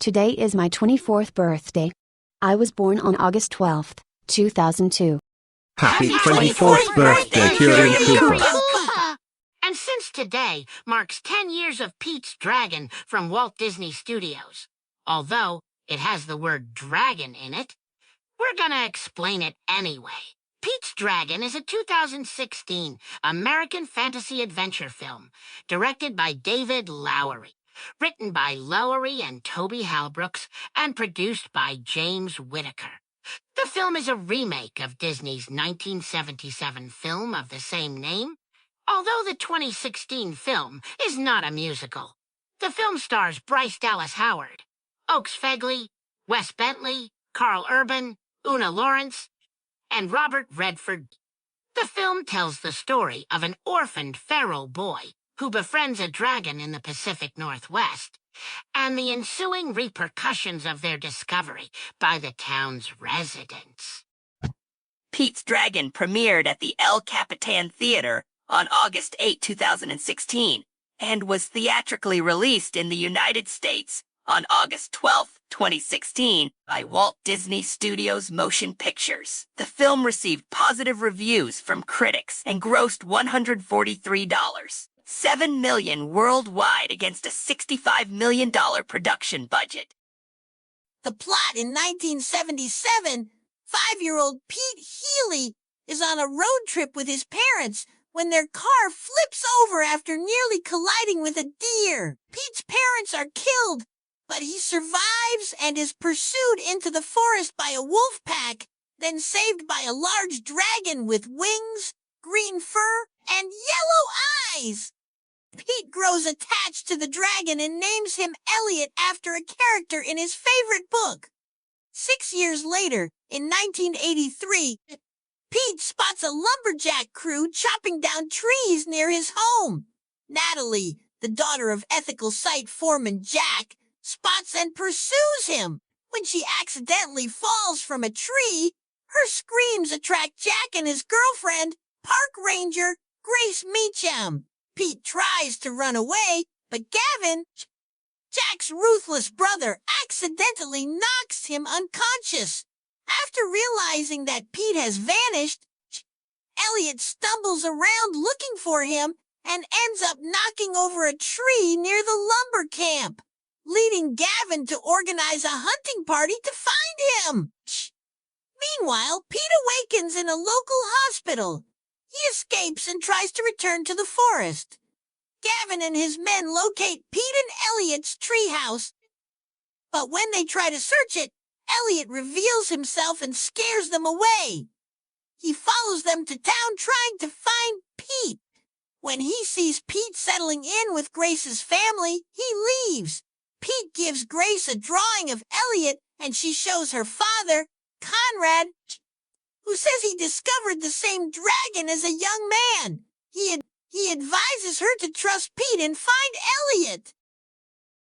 Today is my 24th birthday. I was born on August 12th, 2002. Happy 24th birthday, Kieran Cooper. And since today marks 10 years of Pete's Dragon from Walt Disney Studios, although it has the word dragon in it, we're gonna explain it anyway. Pete's Dragon is a 2016 American fantasy adventure film directed by David Lowery, written by Lowery and Toby Halbrooks, and produced by James Whitaker. The film is a remake of Disney's 1977 film of the same name, although the 2016 film is not a musical. The film stars Bryce Dallas Howard, Oakes Fegley, Wes Bentley, Carl Urban, Una Lawrence, and Robert Redford. The film tells the story of an orphaned feral boy who befriends a dragon in the Pacific Northwest, and the ensuing repercussions of their discovery by the town's residents. Pete's Dragon premiered at the El Capitan Theater on August 8, 2016, and was theatrically released in the United States on August 12, 2016, by Walt Disney Studios Motion Pictures. The film received positive reviews from critics and grossed $143, $7 million worldwide against a $65 million production budget. The plot in 1977, 5-year-old Pete Healy is on a road trip with his parents when their car flips over after nearly colliding with a deer. Pete's parents are killed, but he survives and is pursued into the forest by a wolf pack, then saved by a large dragon with wings, green fur, and yellow eyes. Pete grows attached to the dragon and names him Elliot after a character in his favorite book. 6 years later, in 1983, Pete spots a lumberjack crew chopping down trees near his home. Natalie, the daughter of ethical site foreman Jack, spots and pursues him. When she accidentally falls from a tree, her screams attract Jack and his girlfriend, park ranger Grace Meacham. Pete tries to run away, but Gavin, Jack's ruthless brother, accidentally knocks him unconscious. After realizing that Pete has vanished, Elliot stumbles around looking for him and ends up knocking over a tree near the lumber camp, leading Gavin to organize a hunting party to find him. Meanwhile, Pete awakens in a local hospital. He escapes and tries to return to the forest. Gavin and his men locate Pete and Elliot's treehouse, but when they try to search it, Elliot reveals himself and scares them away. He follows them to town trying to find Pete. When he sees Pete settling in with Grace's family, he leaves. Pete gives Grace a drawing of Elliot, and she shows her father, Conrad, who says he discovered the same dragon as a young man. He advises her to trust Pete and find Elliot.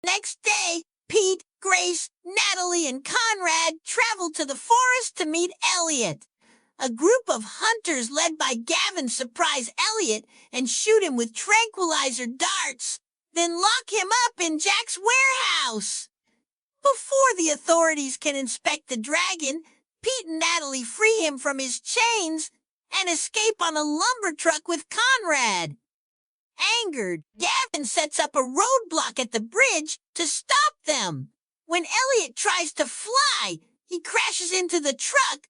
Next day, Pete, Grace, Natalie, and Conrad travel to the forest to meet Elliot. A group of hunters led by Gavin surprise Elliot and shoot him with tranquilizer darts, then lock him up in Jack's warehouse. Before the authorities can inspect the dragon, Pete and Natalie free him from his chains and escape on a lumber truck with Conrad. Angered, Gavin sets up a roadblock at the bridge to stop them. When Elliot tries to fly, he crashes into the truck,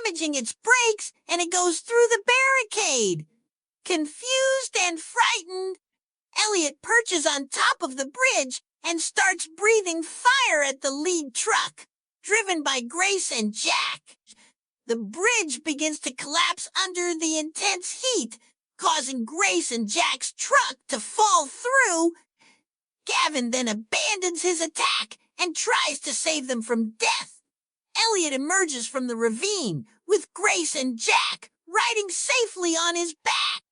damaging its brakes, and it goes through the barricade. Confused and frightened, Elliot perches on top of the bridge and starts breathing fire at the lead truck, driven by Grace and Jack. The bridge begins to collapse under the intense heat, causing Grace and Jack's truck to fall through. Gavin then abandons his attack and tries to save them from death. Elliot emerges from the ravine with Grace and Jack riding safely on his back.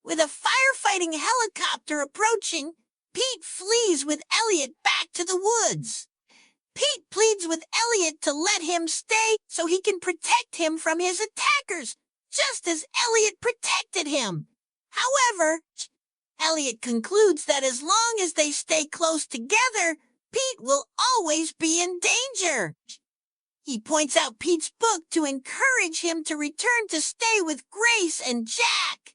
With a firefighting helicopter approaching, Pete flees with Elliot back to the woods. Pete pleads with Elliot to let him stay so he can protect him from his attackers, just as Elliot protected him. However, Elliot concludes that as long as they stay close together, Pete will always be in danger. He points out Pete's book to encourage him to return to stay with Grace and Jack.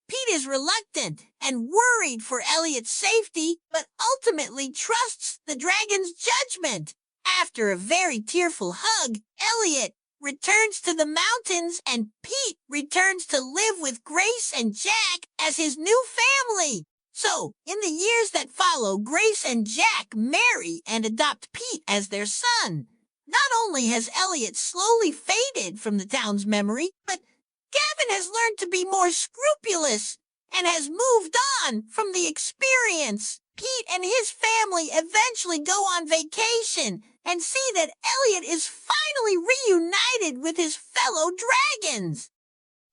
Pete is reluctant and worried for Elliot's safety, but ultimately trusts the dragon's judgment. After a very tearful hug, Elliot returns to the mountains and Pete returns to live with Grace and Jack as his new family. So, in the years that follow, Grace and Jack marry and adopt Pete as their son. Not only has Elliot slowly faded from the town's memory, but Gavin has learned to be more scrupulous and has moved on from the experience. Pete and his family eventually go on vacation and see that Elliot is finally reunited with his fellow dragons.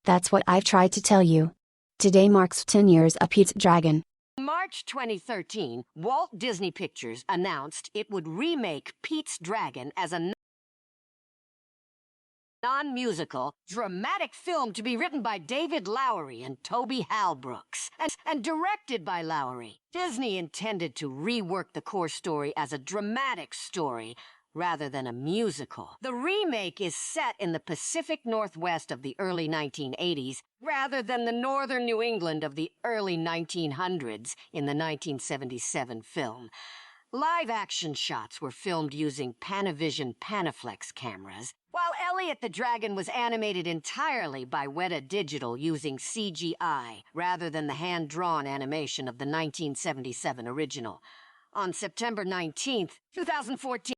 That's what I've tried to tell you. Today marks 10 years of Pete's Dragon. In March 2013, Walt Disney Pictures announced it would remake Pete's Dragon as a non-musical, dramatic film to be written by David Lowery and Toby Halbrooks, and directed by Lowery. Disney intended to rework the core story as a dramatic story rather than a musical. The remake is set in the Pacific Northwest of the early 1980s rather than the northern New England of the early 1900s in the 1977 film. Live-action shots were filmed using Panavision Panaflex cameras, while Elliot the Dragon was animated entirely by Weta Digital using CGI rather than the hand-drawn animation of the 1977 original. On September 19, 2014,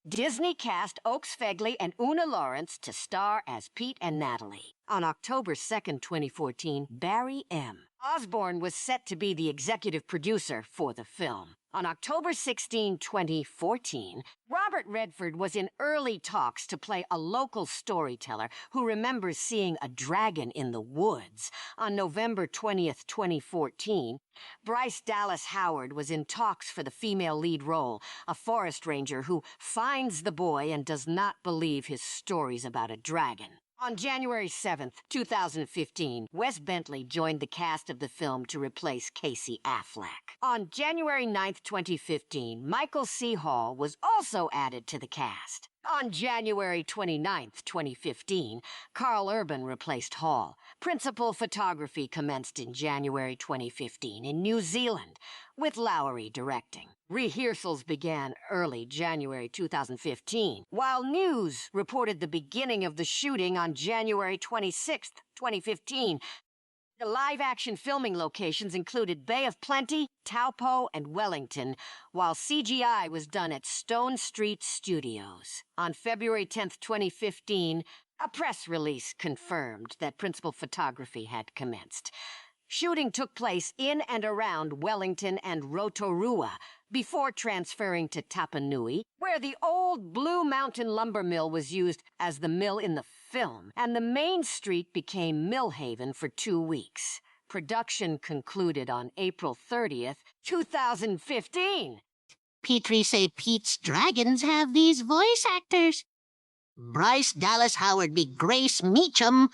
Disney cast Oaks Fegley and Una Lawrence to star as Pete and Natalie. On October 2, 2014, Barry M. Osborne was set to be the executive producer for the film. On October 16, 2014, Robert Redford was in early talks to play a local storyteller who remembers seeing a dragon in the woods. On November 20, 2014, Bryce Dallas Howard was in talks for the female lead role, a forest ranger who finds the boy and does not believe his stories about a dragon. On January 7, 2015, Wes Bentley joined the cast of the film to replace Casey Affleck. On January 9, 2015, Michael C. Hall was also added to the cast. On January 29, 2015, Carl Urban replaced Hall. Principal photography commenced in January 2015 in New Zealand, with Lowery directing. Rehearsals began early January 2015, while news reported the beginning of the shooting on January 26, 2015. The live-action filming locations included Bay of Plenty, Taupo, and Wellington, while CGI was done at Stone Street Studios. On February 10, 2015, a press release confirmed that principal photography had commenced. Shooting took place in and around Wellington and Rotorua before transferring to Tapanui, where the old Blue Mountain lumber mill was used as the mill in the film, and the main street became Millhaven for 2 weeks. Production concluded on April 30th, 2015. Petrie say Pete's Dragons have these voice actors. Bryce Dallas Howard be Grace Meacham.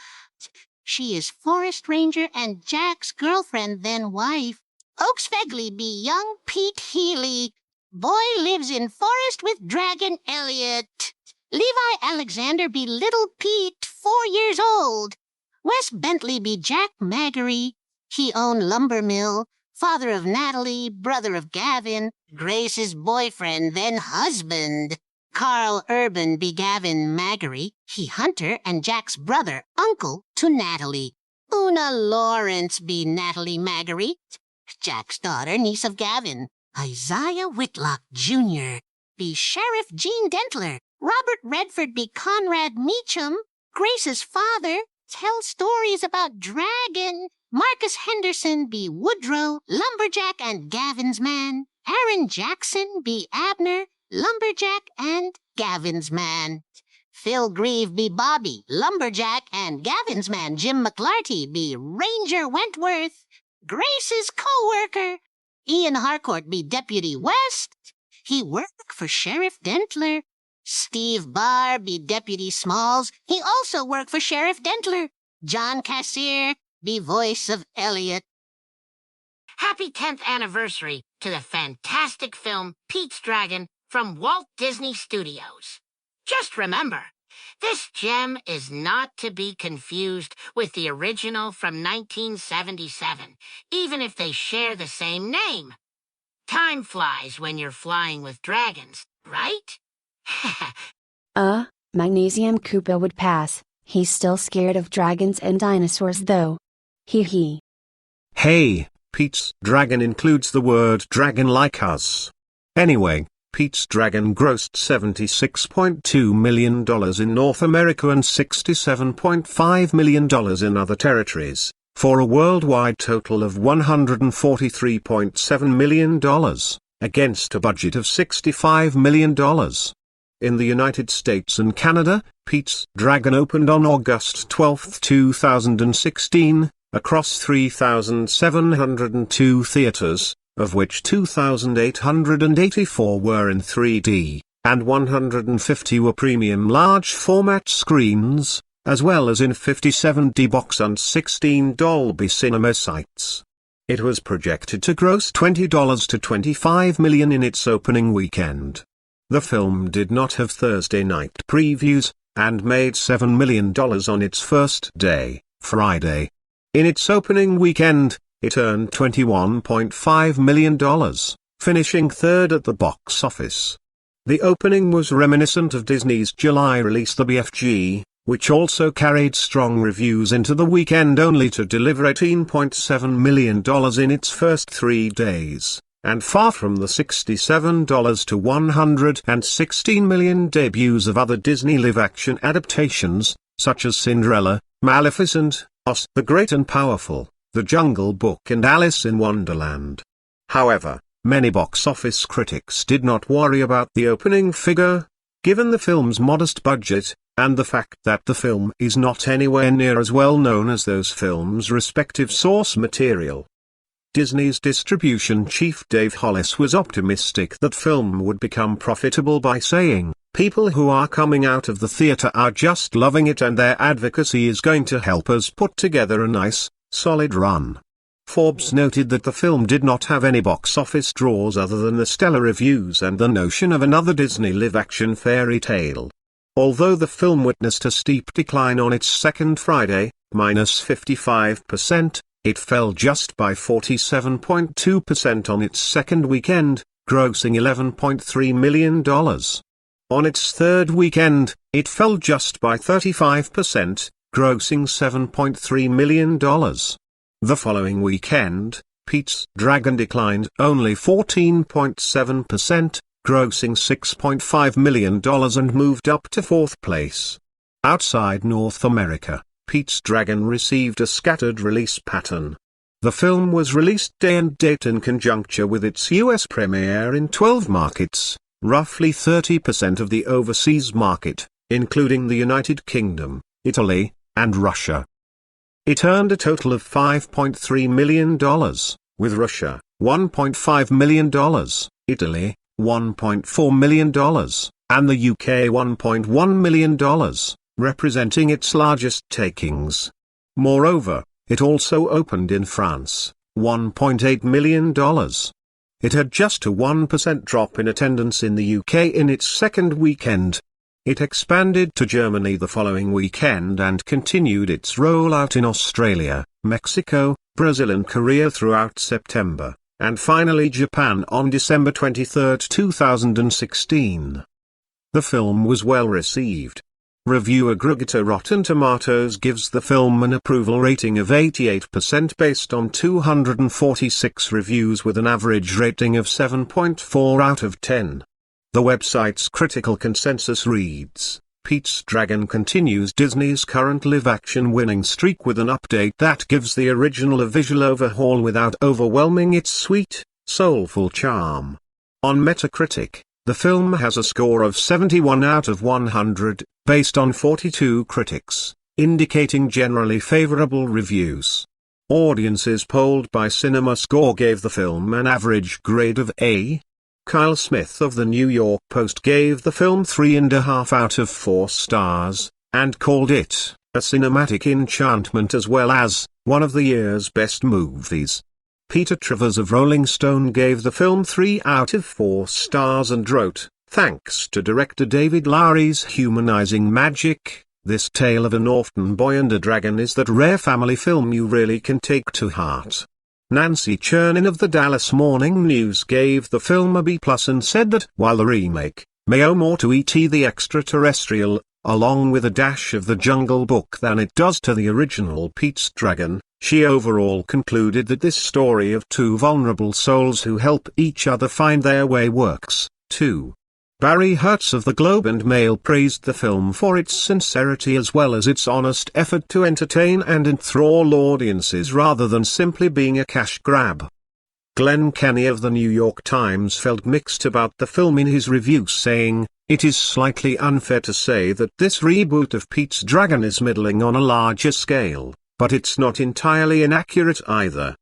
She is Forest Ranger and Jack's girlfriend, then wife. Oaks Fegley be young Pete Healy. Boy lives in forest with Dragon Elliot. Levi Alexander be little Pete, 4 years old. Wes Bentley be Jack Maggery. He own lumber mill. Father of Natalie, brother of Gavin, Grace's boyfriend, then husband. Carl Urban be Gavin Maggery. He hunter and Jack's brother, uncle to Natalie. Una Lawrence be Natalie Maggery. Jack's daughter, niece of Gavin. Isaiah Whitlock Jr. be Sheriff Gene Dentler. Robert Redford be Conrad Meacham. Grace's father. Tell stories about Dragon. Marcus Henderson be Woodrow, Lumberjack and Gavin's man. Aaron Jackson be Abner, Lumberjack and Gavin's man. Phil Grieve be Bobby, Lumberjack and Gavin's man. Jim McLarty be Ranger Wentworth, Grace's co-worker. Ian Harcourt be Deputy West. He work for Sheriff Dentler. Steve Barr be Deputy Smalls. He also work for Sheriff Dentler. John Cassier be voice of Elliot. Happy 10th anniversary to the fantastic film Pete's Dragon from Walt Disney Studios. Just remember, this gem is not to be confused with the original from 1977, even if they share the same name. Time flies when you're flying with dragons, right? Magnesium Koopa would pass. He's still scared of dragons and dinosaurs though. Hee hee. Hey, Pete's Dragon includes the word dragon like us. Anyway, Pete's Dragon grossed $76.2 million in North America and $67.5 million in other territories, for a worldwide total of $143.7 million, against a budget of $65 million. In the United States and Canada, Pete's Dragon opened on August 12, 2016, across 3,702 theaters, of which 2,884 were in 3D, and 150 were premium large format screens, as well as in 57 D-Box and 16 Dolby Cinema sites. It was projected to gross $20 to $25 million in its opening weekend. The film did not have Thursday night previews, and made $7 million on its first day, Friday. In its opening weekend, it earned $21.5 million, finishing third at the box office. The opening was reminiscent of Disney's July release The BFG, which also carried strong reviews into the weekend only to deliver $18.7 million in its first 3 days, and far from the $67 to $116 million debuts of other Disney live-action adaptations, such as Cinderella, Maleficent, Oz the Great and Powerful, The Jungle Book and Alice in Wonderland. However, many box office critics did not worry about the opening figure, given the film's modest budget, and the fact that the film is not anywhere near as well known as those films' respective source material. Disney's distribution chief Dave Hollis was optimistic that film would become profitable by saying, "People who are coming out of the theater are just loving it and their advocacy is going to help us put together a nice, solid run." Forbes noted that the film did not have any box office draws other than the stellar reviews and the notion of another Disney live-action fairy tale. Although the film witnessed a steep decline on its second Friday, -55%, it fell just by 47.2% on its second weekend, grossing $11.3 million. On its third weekend, it fell just by 35%, grossing $7.3 million. The following weekend, Pete's Dragon declined only 14.7%, grossing $6.5 million and moved up to fourth place. Outside North America, Pete's Dragon received a scattered release pattern. The film was released day and date in conjuncture with its US premiere in 12 markets, roughly 30% of the overseas market, including the United Kingdom, Italy, and Russia. It earned a total of $5.3 million, with Russia, $1.5 million, Italy, $1.4 million, and the UK $1.1 million, representing its largest takings. Moreover, it also opened in France, $1.8 million. It had just a 1% drop in attendance in the UK in its second weekend. It expanded to Germany the following weekend and continued its rollout in Australia, Mexico, Brazil and Korea throughout September, and finally Japan on December 23, 2016. The film was well received. Review aggregator Rotten Tomatoes gives the film an approval rating of 88% based on 246 reviews with an average rating of 7.4 out of 10. The website's critical consensus reads, "Pete's Dragon continues Disney's current live-action winning streak with an update that gives the original a visual overhaul without overwhelming its sweet, soulful charm." On Metacritic, the film has a score of 71 out of 100, based on 42 critics, indicating generally favorable reviews. Audiences polled by CinemaScore gave the film an average grade of A. Kyle Smith of the New York Post gave the film 3.5 out of 4 stars, and called it a cinematic enchantment as well as one of the year's best movies. Peter Travers of Rolling Stone gave the film 3 out of 4 stars and wrote, "Thanks to director David Lowery's humanizing magic, this tale of an orphan boy and a dragon is that rare family film you really can take to heart." Nancy Chernin of the Dallas Morning News gave the film a B+ and said that while the remake may owe more to E.T. the Extraterrestrial, along with a dash of The Jungle Book than it does to the original Pete's Dragon, she overall concluded that this story of two vulnerable souls who help each other find their way works, too. Barry Hertz of the Globe and Mail praised the film for its sincerity as well as its honest effort to entertain and enthrall audiences rather than simply being a cash grab. Glenn Kenny of the New York Times felt mixed about the film in his review, saying, "It is slightly unfair to say that this reboot of Pete's Dragon is middling on a larger scale, but it's not entirely inaccurate either."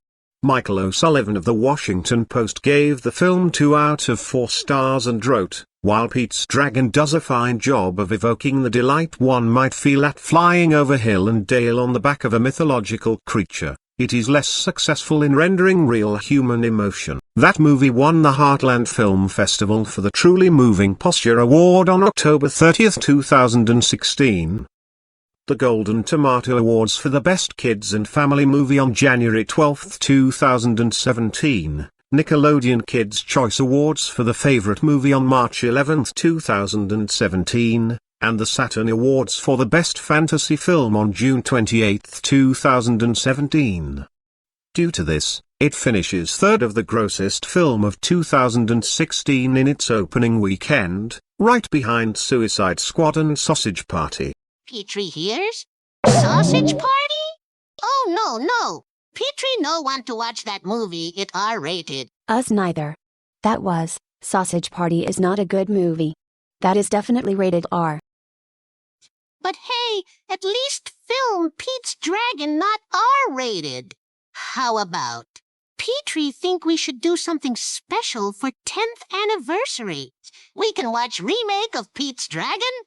Michael O'Sullivan of the Washington Post gave the film 2 out of 4 stars and wrote, "While Pete's Dragon does a fine job of evoking the delight one might feel at flying over hill and dale on the back of a mythological creature, it is less successful in rendering real human emotion." That movie won the Heartland Film Festival for the Truly Moving Posture Award on October 30, 2016. The Golden Tomato Awards for the Best Kids and Family Movie on January 12, 2017, Nickelodeon Kids' Choice Awards for the Favorite Movie on March 11, 2017, and the Saturn Awards for the Best Fantasy Film on June 28, 2017. Due to this, it finishes third of the grossest film of 2016 in its opening weekend, right behind Suicide Squad and Sausage Party. Petrie hears? Sausage Party? Oh, no. Petrie no want to watch that movie, it R-rated. Us neither. That was, Sausage Party is not a good movie. That is definitely rated R. But hey, at least film Pete's Dragon not R-rated. How about? Petrie think we should do something special for 10th anniversary. We can watch remake of Pete's Dragon?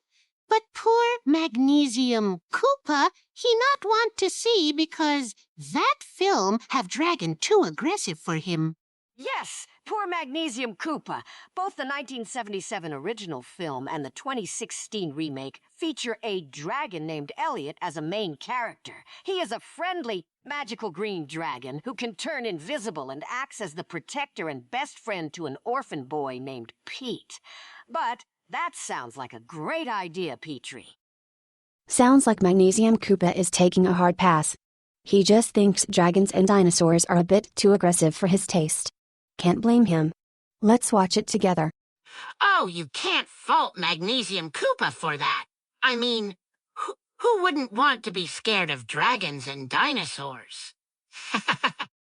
But poor Magnesium Koopa, he not want to see because that film have dragon too aggressive for him. Yes, poor Magnesium Koopa. Both the 1977 original film and the 2016 remake feature a dragon named Elliot as a main character. He is a friendly, magical green dragon who can turn invisible and acts as the protector and best friend to an orphan boy named Pete. But that sounds like a great idea, Petrie. Sounds like Magnesium Koopa is taking a hard pass. He just thinks dragons and dinosaurs are a bit too aggressive for his taste. Can't blame him. Let's watch it together. Oh, you can't fault Magnesium Koopa for that. I mean, who wouldn't want to be scared of dragons and dinosaurs?